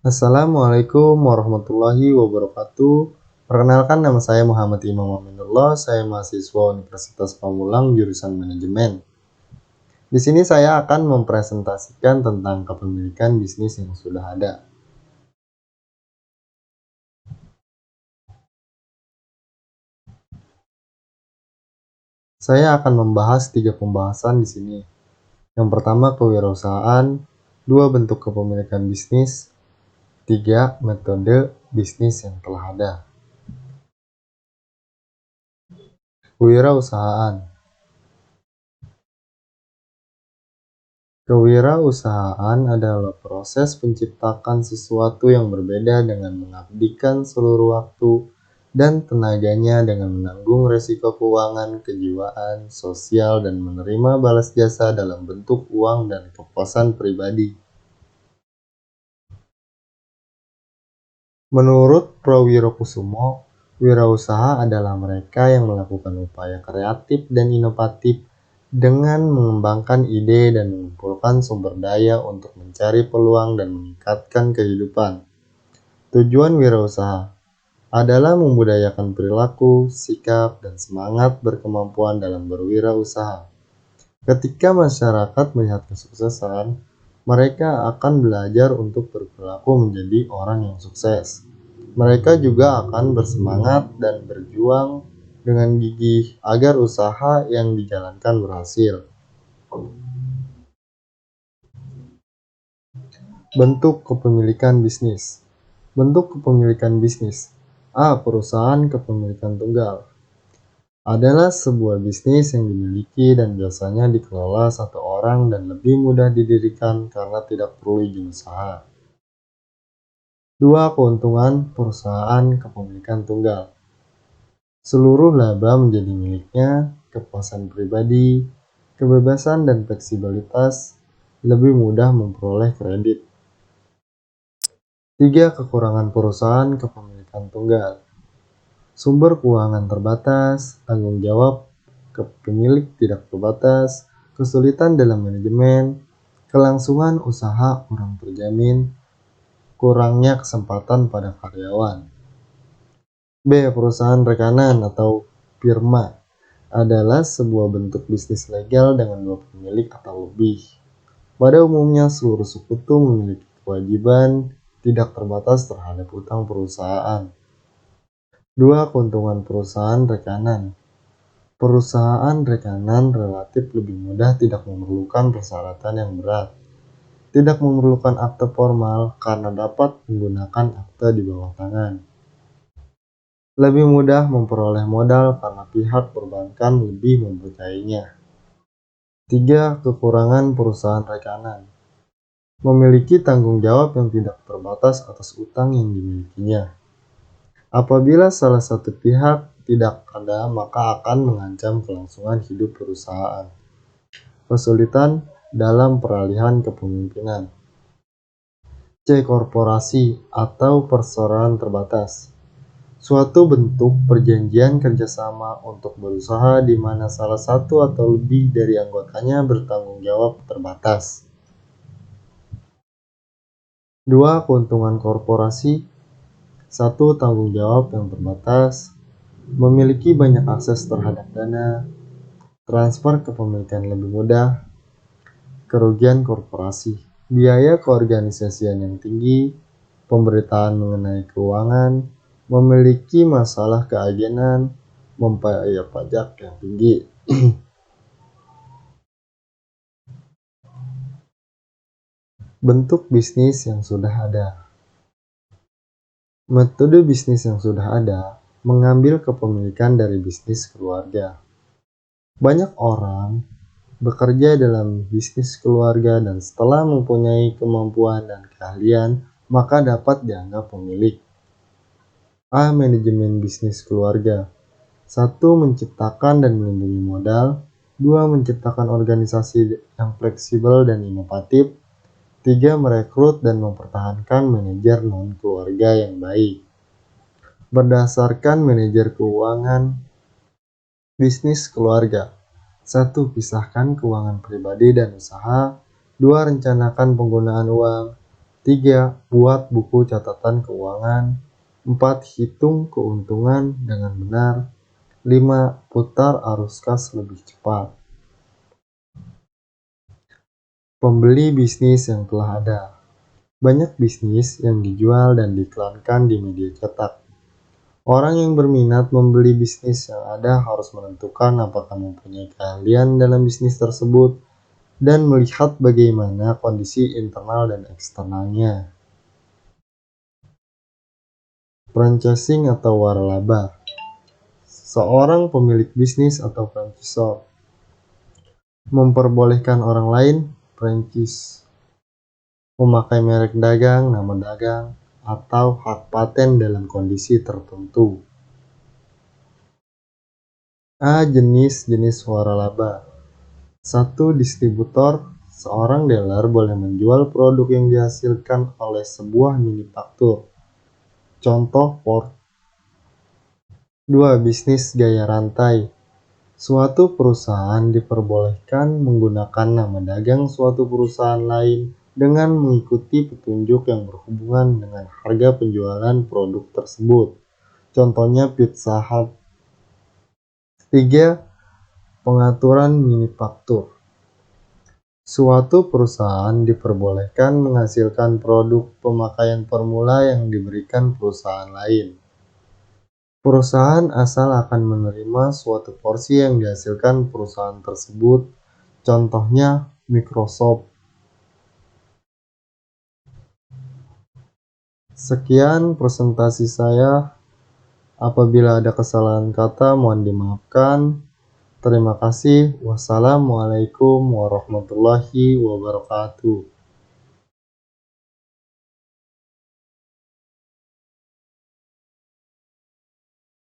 Assalamualaikum warahmatullahi wabarakatuh. Perkenalkan, nama saya Muhammad Imam Aminullah. Saya mahasiswa Universitas Pamulang jurusan Manajemen. Di sini saya akan mempresentasikan tentang kepemilikan bisnis yang sudah ada. Saya akan membahas 3 pembahasan di sini. Yang pertama, kewirausahaan, 2 bentuk kepemilikan bisnis, 3 metode bisnis yang telah ada. Kewirausahaan. Kewirausahaan adalah proses penciptakan sesuatu yang berbeda dengan mengabdikan seluruh waktu dan tenaganya dengan menanggung resiko keuangan, kejiwaan, sosial, dan menerima balas jasa dalam bentuk uang dan kepuasan pribadi. Menurut Prowirokusumo, wirausaha adalah mereka yang melakukan upaya kreatif dan inovatif dengan mengembangkan ide dan mengumpulkan sumber daya untuk mencari peluang dan meningkatkan kehidupan. Tujuan wirausaha adalah membudayakan perilaku, sikap, dan semangat berkemampuan dalam berwirausaha. Ketika masyarakat melihat kesuksesan, mereka akan belajar untuk berperilaku menjadi orang yang sukses. Mereka juga akan bersemangat dan berjuang dengan gigih agar usaha yang dijalankan berhasil. Bentuk kepemilikan bisnis. Bentuk kepemilikan bisnis. A. Perusahaan kepemilikan tunggal adalah sebuah bisnis yang dimiliki dan biasanya dikelola satu orang dan lebih mudah didirikan karena tidak perlu izin usaha. 2. Keuntungan perusahaan kepemilikan tunggal. Seluruh laba menjadi miliknya, kepuasan pribadi, kebebasan dan fleksibilitas, lebih mudah memperoleh kredit. 3. Kekurangan perusahaan kepemilikan tunggal. Sumber keuangan terbatas, tanggung jawab ke pemilik tidak terbatas, kesulitan dalam manajemen, kelangsungan usaha kurang terjamin, kurangnya kesempatan pada karyawan. B. Perusahaan rekanan atau firma adalah sebuah bentuk bisnis legal dengan 2 pemilik atau lebih. Pada umumnya, seluruh sekutu memiliki kewajiban tidak terbatas terhadap utang perusahaan. 2. Keuntungan perusahaan rekanan. Perusahaan rekanan relatif lebih mudah, tidak memerlukan persyaratan yang berat, tidak memerlukan akte formal karena dapat menggunakan akte di bawah tangan. Lebih mudah memperoleh modal karena pihak perbankan lebih mempercayainya. 3. Kekurangan perusahaan rekanan. Memiliki tanggung jawab yang tidak terbatas atas utang yang dimilikinya. Apabila salah satu pihak tidak ada, maka akan mengancam kelangsungan hidup perusahaan. Kesulitan dalam peralihan kepemimpinan. C. Korporasi atau perseroan terbatas. Suatu bentuk perjanjian kerjasama untuk berusaha di mana salah satu atau lebih dari anggotanya bertanggung jawab terbatas. 2. Keuntungan korporasi. 1. Tanggung jawab yang terbatas, memiliki banyak akses terhadap dana, transfer kepemilikan lebih mudah, kerugian korporasi, biaya keorganisasian yang tinggi, pemberitaan mengenai keuangan, memiliki masalah keagenan, membayar pajak yang tinggi. Bentuk bisnis yang sudah ada. Metode bisnis yang sudah ada mengambil kepemilikan dari bisnis keluarga. Banyak orang bekerja dalam bisnis keluarga dan setelah mempunyai kemampuan dan keahlian, maka dapat dianggap pemilik. A. Manajemen bisnis keluarga. 1. Menciptakan dan melindungi modal. 2. Menciptakan organisasi yang fleksibel dan inovatif. 3. Merekrut dan mempertahankan manajer non-keluarga yang baik. Berdasarkan manajer keuangan bisnis keluarga. 1. Pisahkan keuangan pribadi dan usaha. 2. Rencanakan penggunaan uang. 3. Buat buku catatan keuangan. 4. Hitung keuntungan dengan benar. 5. Putar arus kas lebih cepat. Pembeli bisnis yang telah ada. Banyak bisnis yang dijual dan diiklankan di media cetak. Orang yang berminat membeli bisnis yang ada harus menentukan apakah mempunyai keahlian dalam bisnis tersebut dan melihat bagaimana kondisi internal dan eksternalnya. Franchising atau waralaba. Seorang pemilik bisnis atau franchisor memperbolehkan orang lain franchise memakai merek dagang, nama dagang, atau hak paten dalam kondisi tertentu. A. Jenis-jenis waralaba. 1. Distributor. Seorang dealer boleh menjual produk yang dihasilkan oleh sebuah manufaktur. Contoh Ford. 2. Bisnis gaya rantai. Suatu perusahaan diperbolehkan menggunakan nama dagang suatu perusahaan lain dengan mengikuti petunjuk yang berhubungan dengan harga penjualan produk tersebut. Contohnya Pizza Hut. 3. Pengaturan manufaktur. Suatu perusahaan diperbolehkan menghasilkan produk pemakaian formula yang diberikan perusahaan lain. Perusahaan asal akan menerima suatu porsi yang dihasilkan perusahaan tersebut, contohnya Microsoft. Sekian presentasi saya. Apabila ada kesalahan kata, mohon dimaafkan. Terima kasih. Wassalamualaikum warahmatullahi wabarakatuh.